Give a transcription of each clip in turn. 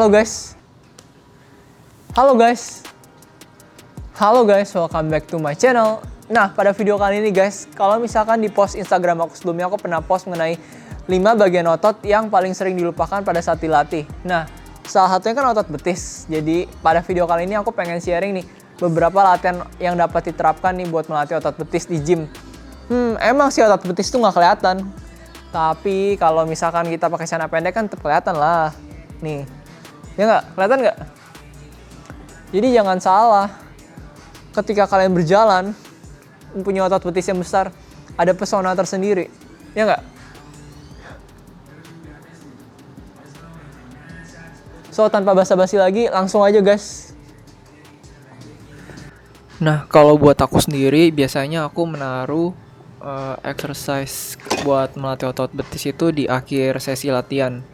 Halo guys. Halo guys. Halo guys, welcome back to my channel. Nah, pada video kali ini guys, kalau misalkan di post Instagram aku sebelumnya, aku pernah post mengenai 5 bagian otot yang paling sering dilupakan pada saat dilatih. Nah, salah satunya kan otot betis. Jadi, pada video kali ini aku pengen sharing nih beberapa latihan yang dapat diterapkan nih buat melatih otot betis di gym. Emang sih otot betis tuh nggak kelihatan. Tapi kalau misalkan kita pakai celana pendek kan tetap kelihatan lah. Nih, ya nggak? Kelihatan nggak? Jadi jangan salah. Ketika kalian berjalan, punya otot betis yang besar, ada pesona tersendiri. Ya nggak? So, tanpa basa-basi lagi, langsung aja guys. Nah, kalau buat aku sendiri, biasanya aku menaruh exercise buat melatih otot betis itu di akhir sesi latihan.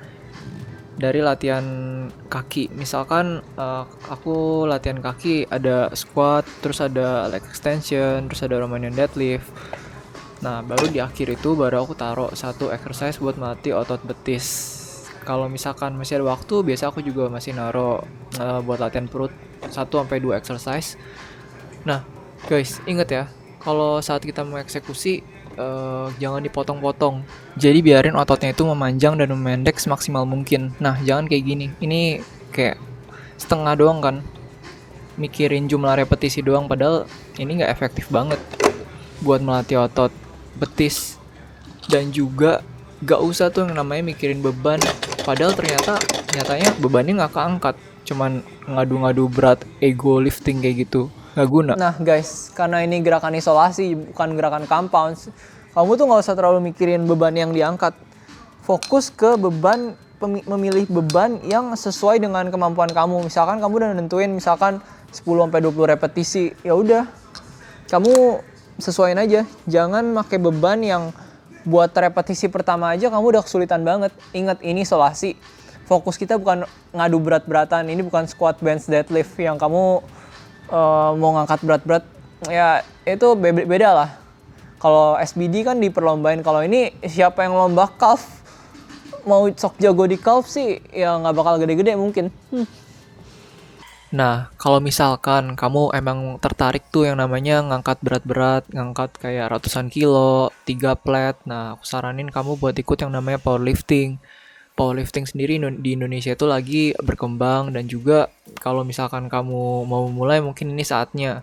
Dari latihan kaki, misalkan aku latihan kaki ada squat, terus ada leg extension, terus ada Romanian deadlift. Nah, baru di akhir itu baru aku taruh satu exercise buat melatih otot betis. Kalau misalkan masih ada waktu, biasa aku juga masih naruh buat latihan perut 1-2 exercise. Nah, guys, inget ya, kalau saat kita mengeksekusi jangan dipotong-potong. Jadi biarin ototnya itu memanjang dan memendek semaksimal mungkin. Nah, jangan kayak gini. Ini kayak setengah doang kan. Mikirin jumlah repetisi doang, padahal ini nggak efektif banget buat melatih otot betis. Dan juga gak usah tuh yang namanya mikirin beban. Padahal nyatanya bebannya nggak keangkat. Cuman ngadu-ngadu berat ego lifting kayak gitu. Nggak guna. Nah guys, karena ini gerakan isolasi, bukan gerakan compound, kamu tuh nggak usah terlalu mikirin beban yang diangkat. Fokus ke beban, memilih beban yang sesuai dengan kemampuan kamu. Misalkan kamu udah nentuin misalkan 10-20 repetisi, ya udah, kamu sesuaiin aja. Jangan pakai beban yang buat repetisi pertama aja kamu udah kesulitan banget. Ingat, ini isolasi. Fokus kita bukan ngadu berat-beratan. Ini bukan squat, bench, deadlift yang kamu mau ngangkat berat-berat, ya itu beda lah. Kalau SBD kan diperlombain, kalau ini siapa yang lomba calf, mau sok jago di calf sih ya nggak bakal gede-gede mungkin. Nah, kalau misalkan kamu emang tertarik tuh yang namanya ngangkat berat-berat, ngangkat kayak ratusan kilo, 3 plate, nah aku saranin kamu buat ikut yang namanya powerlifting. Powerlifting sendiri di Indonesia itu lagi berkembang, dan juga kalau misalkan kamu mau mulai mungkin ini saatnya.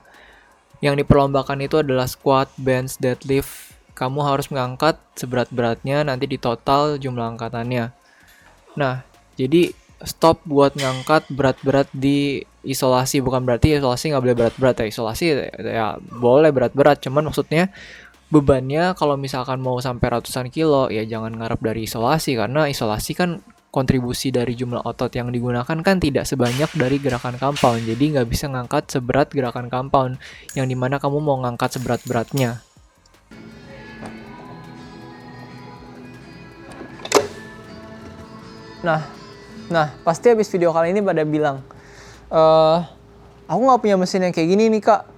Yang diperlombakan itu adalah squat, bench, deadlift. Kamu harus mengangkat seberat-beratnya, nanti di total jumlah angkatannya. Nah, jadi stop buat ngangkat berat-berat di isolasi. Bukan berarti isolasi nggak boleh berat-berat ya. Isolasi ya boleh berat-berat, cuman maksudnya bebannya kalau misalkan mau sampai ratusan kilo, ya jangan ngarep dari isolasi, karena isolasi kan kontribusi dari jumlah otot yang digunakan kan tidak sebanyak dari gerakan compound. Jadi nggak bisa ngangkat seberat gerakan compound, yang dimana kamu mau ngangkat seberat-beratnya. Nah, pasti habis video kali ini pada bilang, aku nggak punya mesin yang kayak gini nih kak.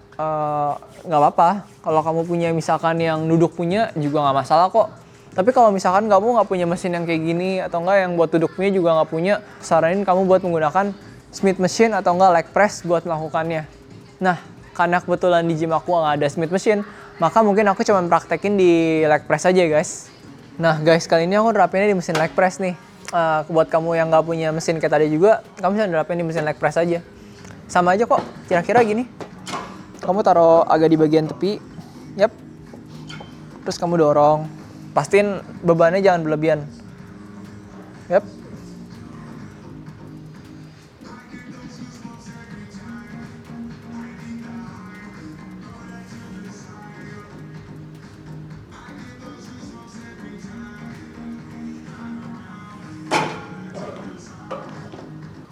Nggak apa-apa, kalau kamu punya misalkan yang duduk punya juga nggak masalah kok. Tapi kalau misalkan kamu nggak punya mesin yang kayak gini, atau enggak yang buat duduk punya juga nggak punya, saranin kamu buat menggunakan Smith machine atau enggak leg press buat melakukannya. Nah, karena kebetulan di gym aku nggak ada Smith machine, maka mungkin aku cuma praktekin di leg press aja guys. Nah guys, kali ini aku nerapinnya di mesin leg press nih. Buat kamu yang nggak punya mesin kayak tadi juga, kamu bisa nerapin di mesin leg press aja. Sama aja kok, kira-kira gini. Kamu taruh agak di bagian tepi, yap. Terus kamu dorong. Pastiin bebannya jangan berlebihan. Yap.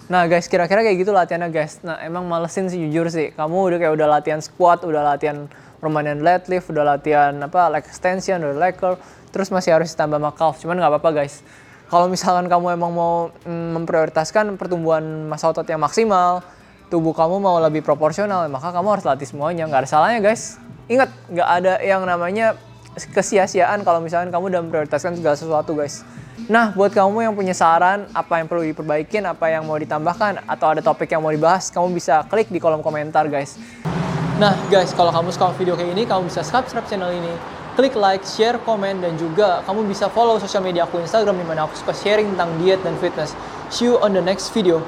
Nah guys, kira-kira kayak gitu latihannya guys. Nah emang malesin sih jujur sih. Kamu udah latihan squat, udah latihan Romanian deadlift, udah latihan leg extension, udah leg curl, terus masih harus ditambah sama calf. Cuman nggak apa-apa guys. Kalau misalkan kamu emang mau memprioritaskan pertumbuhan massa otot yang maksimal, tubuh kamu mau lebih proporsional, maka kamu harus latih semuanya. Nggak ada salahnya guys. Ingat, nggak ada yang namanya kesia-siaan kalau misalkan kamu udah memprioritaskan segala sesuatu, guys. Nah, buat kamu yang punya saran, apa yang perlu diperbaikin, apa yang mau ditambahkan, atau ada topik yang mau dibahas, kamu bisa klik di kolom komentar, guys. Nah, guys, kalau kamu suka video kayak ini, kamu bisa subscribe channel ini, klik like, share, komen, dan juga kamu bisa follow sosial media aku Instagram, di mana aku suka sharing tentang diet dan fitness. See you on the next video.